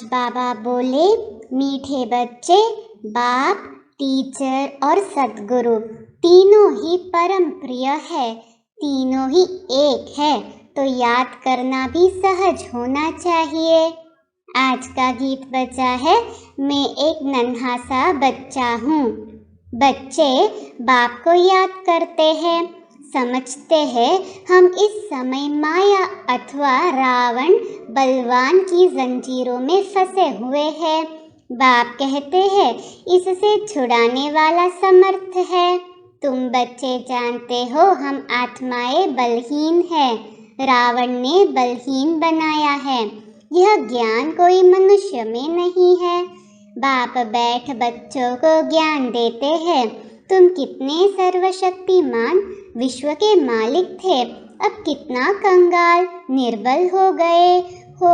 आज बाबा बोले, मीठे बच्चे, बाप, टीचर और सद्गुरु तीनों ही परम प्रिय है, तीनों ही एक है, तो याद करना भी सहज होना चाहिए। आज का गीत बजा है, मैं एक नन्हा सा बच्चा हूँ। बच्चे बाप को याद करते हैं, समझते हैं हम इस समय माया अथवा रावण बलवान की जंजीरों में फंसे हुए हैं। बाप कहते हैं, इससे छुड़ाने वाला समर्थ है। तुम बच्चे जानते हो हम आत्माएं बलहीन हैं, रावण ने बलहीन बनाया है। यह ज्ञान कोई मनुष्य में नहीं है। बाप बैठ बच्चों को ज्ञान देते हैं। तुम कितने सर्वशक्तिमान विश्व के मालिक थे, अब कितना कंगाल निर्बल हो गए हो।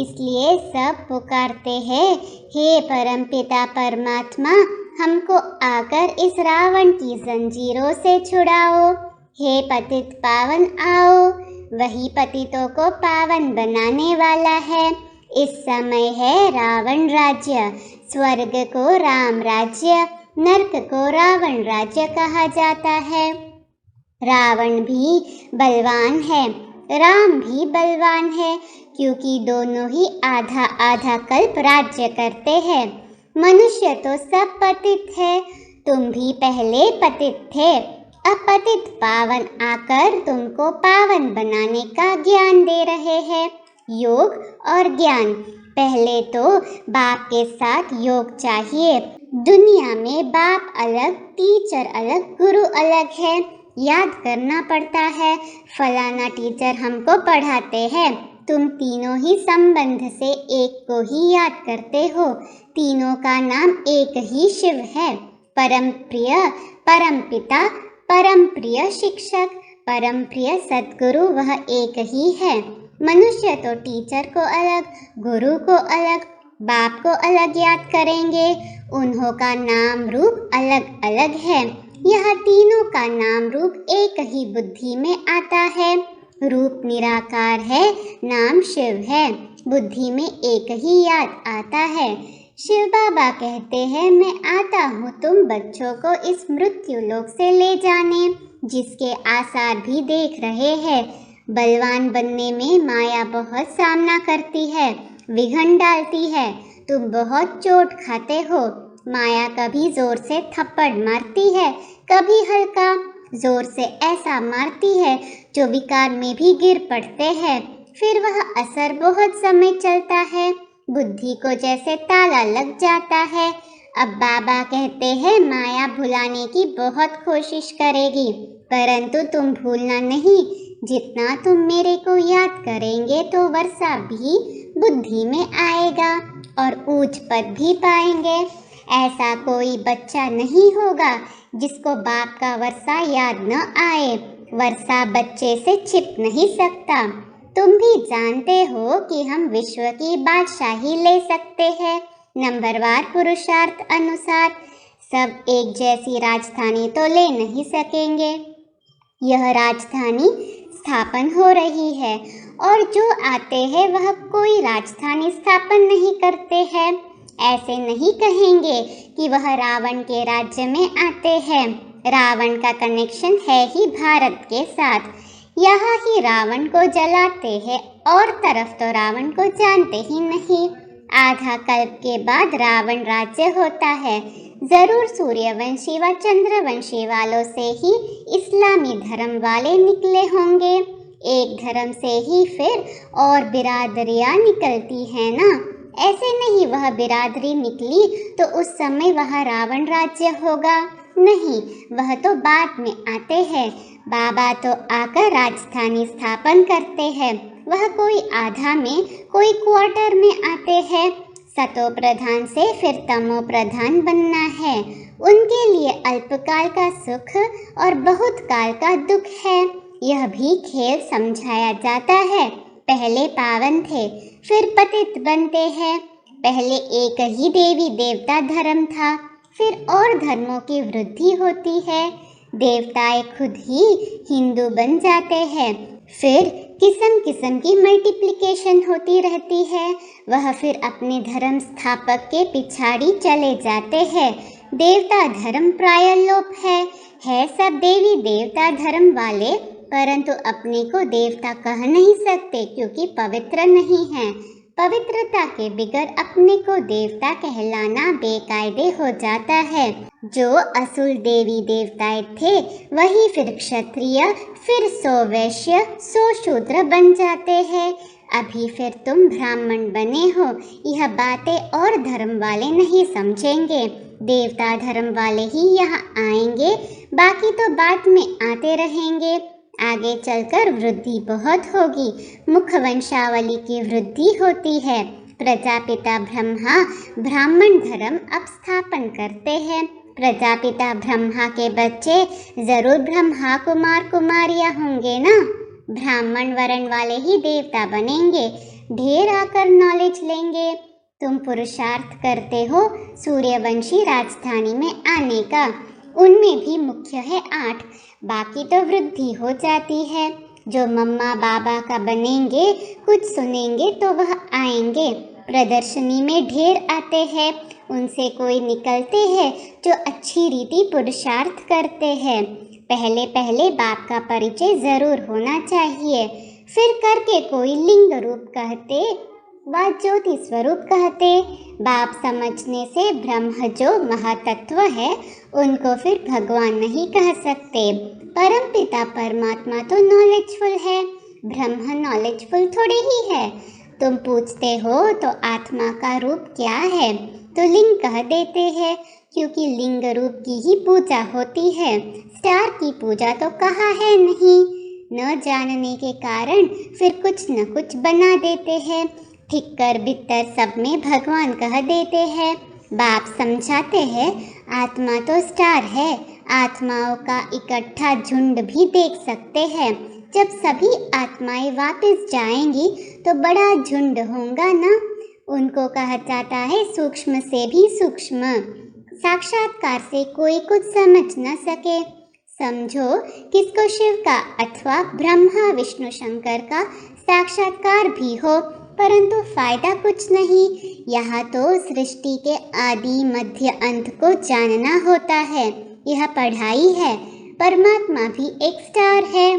इसलिए सब पुकारते हैं, हे परमपिता परमात्मा, हमको आकर इस रावण की जंजीरों से छुड़ाओ। हे पतित पावन आओ, वही पतितों को पावन बनाने वाला है। इस समय है रावण राज्य, स्वर्ग को राम राज्य, नरक को रावण राज्य कहा जाता है। रावण भी बलवान है, राम भी बलवान है, क्योंकि दोनों ही आधा आधा कल्प राज्य करते हैं। मनुष्य तो सब पतित है, तुम भी पहले पतित थे। अब पतित पावन आकर तुमको पावन बनाने का ज्ञान दे रहे हैं। योग और ज्ञान, पहले तो बाप के साथ योग चाहिए। दुनिया में बाप अलग, टीचर अलग, गुरु अलग है। याद करना पड़ता है, फलाना टीचर हमको पढ़ाते हैं। तुम तीनों ही संबंध से एक को ही याद करते हो। तीनों का नाम एक ही शिव है। परम प्रिय परम पिता, परम प्रिय शिक्षक, परम प्रिय सद्गुरु वह एक ही है। मनुष्य तो टीचर को अलग, गुरु को अलग, बाप को अलग याद करेंगे। उन्हों का नाम रूप अलग अलग है। यह तीनों का नाम रूप एक ही बुद्धि में आता है। रूप निराकार है, नाम शिव है, बुद्धि में एक ही याद आता है। शिव बाबा कहते हैं, मैं आता हूँ तुम बच्चों को इस मृत्यु लोक से ले जाने, जिसके आसार भी देख रहे हैं। बलवान बनने में माया बहुत सामना करती है, विघन डालती है। तुम बहुत चोट खाते हो। माया कभी जोर से थप्पड़ मारती है, कभी हल्का। जोर से ऐसा मारती है जो विकार में भी गिर पड़ते हैं। फिर वह असर बहुत समय चलता है, बुद्धि को जैसे ताला लग जाता है। अब बाबा कहते हैं, माया भुलाने की बहुत कोशिश करेगी, परंतु तुम भूलना नहीं। जितना तुम मेरे को याद करेंगे तो वर्षा भी बुद्धि में आएगा और ऊंच पद भी पाएंगे। ऐसा कोई बच्चा नहीं होगा जिसको बाप का वर्षा याद न आए। वर्षा बच्चे से छिप नहीं सकता। तुम भी जानते हो कि हम विश्व की बादशाही ले सकते हैं, नंबरवार पुरुषार्थ अनुसार। सब एक जैसी राजधानी तो ले नहीं सकेंगे। यह राजधानी स्थापन हो रही है, और जो आते हैं वह कोई राजधानी स्थापन नहीं करते हैं। ऐसे नहीं कहेंगे कि वह रावण के राज्य में आते हैं। रावण का कनेक्शन है ही भारत के साथ। यहाँ ही रावण को जलाते हैं, और तरफ तो रावण को जानते ही नहीं। आधा कल्प के बाद रावण राज्य होता है। जरूर सूर्यवंशी व चंद्रवंशी वालों से ही इस्लामी धर्म वाले निकले होंगे। एक धर्म से ही फिर और बिरादरियां निकलती है ना। ऐसे नहीं वह बिरादरी निकली तो उस समय वह रावण राज्य होगा, नहीं, वह तो बाद में आते हैं। बाबा तो आकर राजधानी स्थापन करते हैं। वह कोई आधा में, कोई क्वार्टर में आते हैं। सतो प्रधान से फिर तमो प्रधान बनना है। उनके लिए अल्पकाल का सुख और बहुत काल का दुख है। यह भी खेल समझाया जाता है। पहले पावन थे, फिर पतित बनते हैं। पहले एक ही देवी देवता धर्म था, फिर और धर्मों की वृद्धि होती है। देवताएं खुद ही हिंदू बन जाते हैं, फिर किस्म किस्म की मल्टीप्लिकेशन होती रहती है। वह फिर अपने धर्म स्थापक के पिछाड़ी चले जाते हैं। देवता धर्म प्राय लोप है सब देवी देवता धर्म वाले, परंतु अपने को देवता कह नहीं सकते क्योंकि पवित्र नहीं है। पवित्रता के बिगर अपने को देवता कहलाना बेकायदे हो जाता है। जो असुर देवी देवताएं थे वही फिर क्षत्रिय, फिर सो वैश्य, सो शूद्र बन जाते हैं। अभी फिर तुम ब्राह्मण बने हो, यह बातें और धर्म वाले नहीं समझेंगे। देवता धर्म वाले ही यहाँ आएंगे, बाकी तो बाद में आते रहेंगे। आगे चलकर वृद्धि बहुत होगी, मुख वंशावली की वृद्धि होती है। प्रजापिता ब्रह्मा ब्राह्मण धर्म अब स्थापन करते हैं। प्रजापिता ब्रह्मा के बच्चे जरूर ब्रह्मा कुमार कुमारियां होंगे ना। ब्राह्मण वर्ण वाले ही देवता बनेंगे, ढेर आकर नॉलेज लेंगे। तुम पुरुषार्थ करते हो सूर्यवंशी राजधानी में आने का, उनमें भी मुख्य है 8, बाकी तो वृद्धि हो जाती है। जो मम्मा बाबा का बनेंगे, कुछ सुनेंगे तो वह आएंगे। प्रदर्शनी में ढेर आते हैं, उनसे कोई निकलते हैं जो अच्छी रीति पुरुषार्थ करते हैं। पहले पहले बाप का परिचय जरूर होना चाहिए, फिर करके कोई लिंग रूप कहते व ज्योति स्वरूप कहते। बाप समझने से ब्रह्म जो महातत्व है उनको फिर भगवान नहीं कह सकते। परमपिता परमात्मा तो नॉलेजफुल है, ब्रह्म नॉलेजफुल थोड़े ही है। तुम पूछते हो तो आत्मा का रूप क्या है, तो लिंग कह देते हैं, क्योंकि लिंग रूप की ही पूजा होती है। स्टार की पूजा तो कहा है नहीं। न जानने के कारण फिर कुछ न कुछ बना देते हैं, ठिक्कर बित्तर सब में भगवान कह देते हैं। बाप समझाते हैं आत्मा तो स्टार है, आत्माओं का इकट्ठा झुंड भी देख सकते हैं। जब सभी आत्माएं वापस जाएंगी तो बड़ा झुंड होगा ना। उनको कहा जाता है सूक्ष्म से भी सूक्ष्म। साक्षात्कार से कोई कुछ समझ न सके। समझो किसको शिव का अथवा ब्रह्मा विष्णु शंकर का साक्षात्कार भी हो, परंतु फायदा कुछ नहीं। यहाँ तो सृष्टि के आदि मध्य अंत को जानना होता है, यह पढ़ाई है। परमात्मा भी एक स्टार है।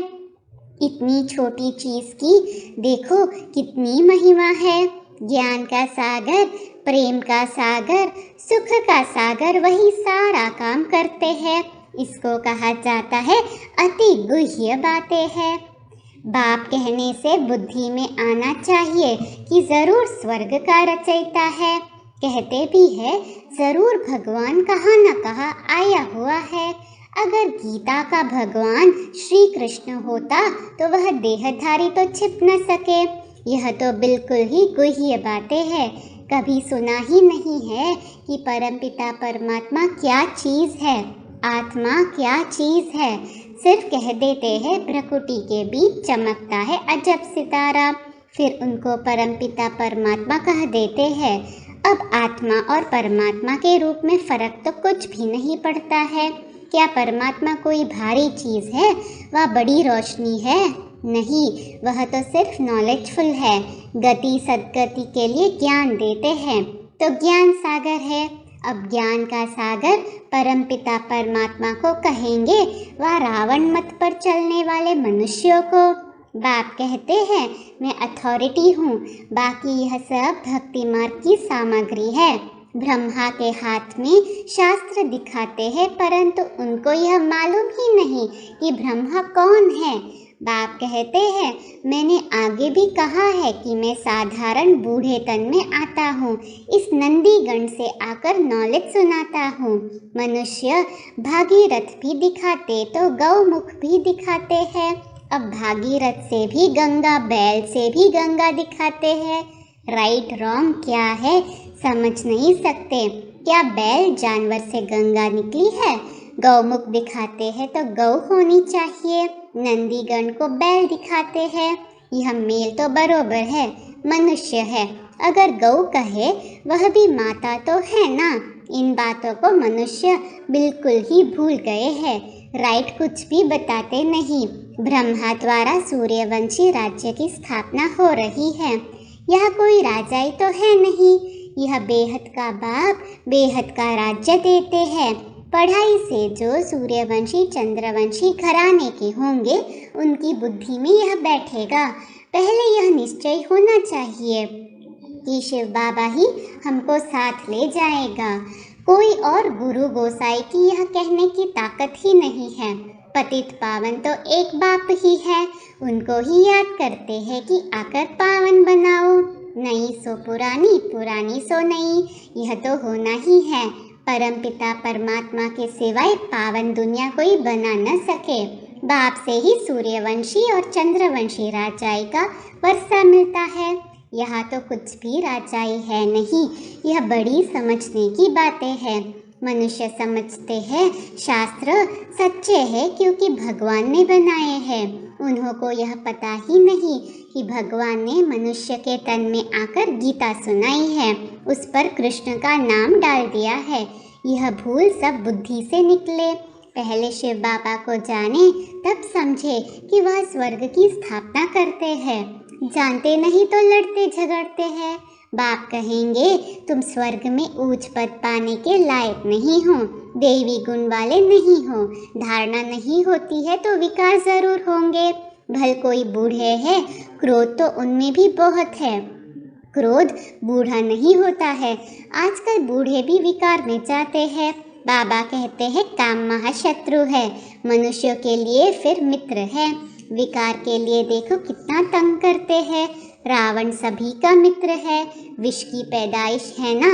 इतनी छोटी चीज की देखो कितनी महिमा है। ज्ञान का सागर, प्रेम का सागर, सुख का सागर वही सारा काम करते हैं। इसको कहा जाता है अति गुह्य बातें हैं। बाप कहने से बुद्धि में आना चाहिए कि जरूर स्वर्ग का रचयिता है। कहते भी है जरूर भगवान कहाँ न कहाँ आया हुआ है। अगर गीता का भगवान श्री कृष्ण होता तो वह देहधारी तो छिप न सके। यह तो बिल्कुल ही गुह्य बातें हैं। कभी सुना ही नहीं है कि परमपिता परमात्मा क्या चीज़ है, आत्मा क्या चीज़ है। सिर्फ कह देते हैं प्रकृति के बीच चमकता है अजब सितारा, फिर उनको परमपिता परमात्मा कह देते हैं। अब आत्मा और परमात्मा के रूप में फर्क तो कुछ भी नहीं पड़ता है। क्या परमात्मा कोई भारी चीज़ है, वह बड़ी रोशनी है? नहीं, वह तो सिर्फ नॉलेजफुल है। गति सदगति के लिए ज्ञान देते हैं, तो ज्ञान सागर है। अब ज्ञान का सागर परमपिता परमात्मा को कहेंगे, वह रावण मत पर चलने वाले मनुष्यों को। बाप कहते हैं मैं अथॉरिटी हूँ, बाकी यह सब भक्ति मार्ग की सामग्री है। ब्रह्मा के हाथ में शास्त्र दिखाते हैं, परंतु उनको यह मालूम ही नहीं कि ब्रह्मा कौन है। बाप कहते हैं मैंने आगे भी कहा है कि मैं साधारण बूढ़े तन में आता हूँ, इस नंदीगण से आकर नॉलेज सुनाता हूँ। मनुष्य भागीरथ भी दिखाते तो गौमुख भी दिखाते हैं। अब भागीरथ से भी गंगा, बैल से भी गंगा दिखाते हैं। राइट रॉन्ग क्या है समझ नहीं सकते। क्या बैल जानवर से गंगा निकली है? गौमुख दिखाते हैं तो गौ होनी चाहिए। नंदीगण को बैल दिखाते हैं, यह मेल तो बरोबर है, मनुष्य है। अगर गौ कहे वह भी माता तो है ना। इन बातों को मनुष्य बिल्कुल ही भूल गए हैं। राइट कुछ भी बताते नहीं। ब्रह्मा द्वारा सूर्यवंशी राज्य की स्थापना हो रही है। यह कोई राजा ही तो है नहीं, यह बेहद का बाप बेहद का राज्य देते हैं। पढ़ाई से जो सूर्यवंशी चंद्रवंशी घराने के होंगे उनकी बुद्धि में यह बैठेगा। पहले यह निश्चय होना चाहिए कि शिव बाबा ही हमको साथ ले जाएगा। कोई और गुरु गोसाई की यह कहने की ताकत ही नहीं है। पतित पावन तो एक बाप ही है, उनको ही याद करते हैं कि आकर पावन बनाओ। नई सो पुरानी, पुरानी सो नई, यह तो होना ही है। परमपिता परमात्मा के सिवाय पावन दुनिया कोई बना न सके। बाप से ही सूर्यवंशी और चंद्रवंशी राजाई का वर्षा मिलता है। यहाँ तो कुछ भी राजाई है नहीं, यह बड़ी समझने की बातें हैं। मनुष्य समझते हैं शास्त्र सच्चे हैं क्योंकि भगवान ने बनाए हैं। उन्हों को यह पता ही नहीं कि भगवान ने मनुष्य के तन में आकर गीता सुनाई है, उस पर कृष्ण का नाम डाल दिया है। यह भूल सब बुद्धि से निकले। पहले शिव बाबा को जाने तब समझे कि वह स्वर्ग की स्थापना करते हैं। जानते नहीं तो लड़ते झगड़ते हैं। बाप कहेंगे तुम स्वर्ग में ऊंच पद पाने के लायक नहीं हो, देवी गुण वाले नहीं हो। धारणा नहीं होती है तो विकार जरूर होंगे। भल कोई बूढ़े हैं, क्रोध तो उनमें भी बहुत है। क्रोध बूढ़ा नहीं होता है। आजकल बूढ़े भी विकार में जाते हैं। बाबा कहते हैं काम महाशत्रु है, मनुष्यों के लिए फिर मित्र है। विकार के लिए देखो कितना तंग करते हैं। रावण सभी का मित्र है। विष की पैदाइश है ना,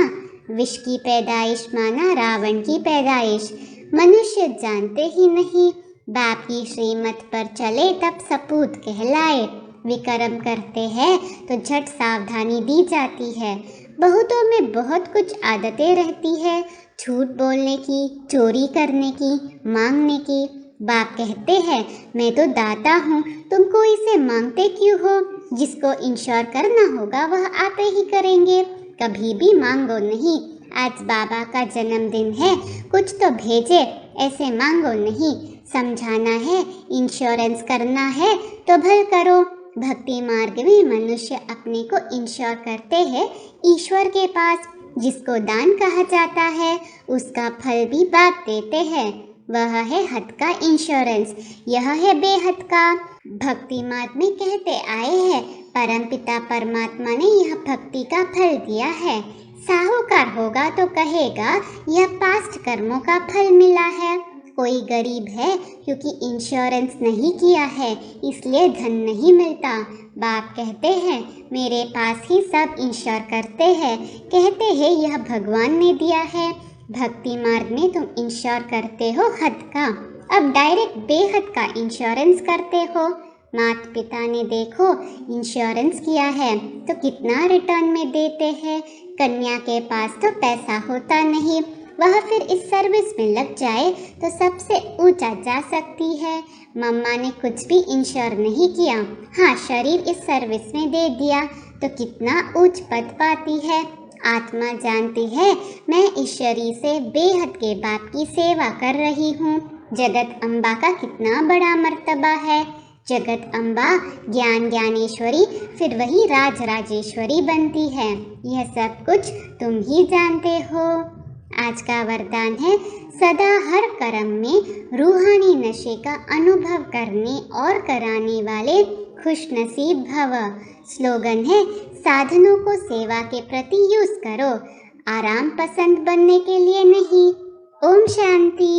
विष की पैदाइश माना रावण की पैदाइश। मनुष्य जानते ही नहीं, बाप की श्रीमत पर चले तब सपूत कहलाए। विक्रम करते हैं तो झट सावधानी दी जाती है। बहुतों में बहुत कुछ आदतें रहती है, झूठ बोलने की, चोरी करने की, मांगने की। बाप कहते हैं मैं तो दाता हूँ, तुम कोई से मांगते क्यों हो? जिसको इंश्योर करना होगा वह आपे ही करेंगे, कभी भी मांगो नहीं। आज बाबा का जन्मदिन है, कुछ तो भेजे, ऐसे मांगो नहीं। समझाना है, इंश्योरेंस करना है तो भल करो। भक्ति मार्ग में मनुष्य अपने को इंश्योर करते हैं ईश्वर के पास। जिसको दान कहा जाता है उसका फल भी बाप देते हैं, वह है हद का इंश्योरेंस। यह है बेहद का। भक्ति मार्ग में कहते आए हैं परमपिता परमात्मा ने यह भक्ति का फल दिया है। साहूकार होगा तो कहेगा यह पास्ट कर्मों का फल मिला है। कोई गरीब है क्योंकि इंश्योरेंस नहीं किया है इसलिए धन नहीं मिलता। बाप कहते हैं मेरे पास ही सब इंश्योर करते हैं, कहते हैं यह भगवान ने दिया है। भक्ति मार्ग में तुम इंश्योर करते हो हद का, अब डायरेक्ट बेहद का इंश्योरेंस करते हो। माता पिता ने देखो इंश्योरेंस किया है तो कितना रिटर्न में देते हैं। कन्या के पास तो पैसा होता नहीं, वह फिर इस सर्विस में लग जाए तो सबसे ऊंचा जा सकती है। मम्मा ने कुछ भी इंश्योर नहीं किया, हाँ शरीर इस सर्विस में दे दिया तो कितना ऊंच पद पाती है। आत्मा जानती है मैं इस शरीर से बेहद के बाप की सेवा कर रही हूँ। जगत अम्बा का कितना बड़ा मर्तबा है। जगत अम्बा ज्ञान ज्ञानेश्वरी फिर वही राज राजेश्वरी बनती है। यह सब कुछ तुम ही जानते हो। आज का वरदान है सदा हर कर्म में रूहानी नशे का अनुभव करने और कराने वाले खुशनसीब भव। स्लोगन है साधनों को सेवा के प्रति यूज करो, आराम पसंद बनने के लिए नहीं। ओम शांति।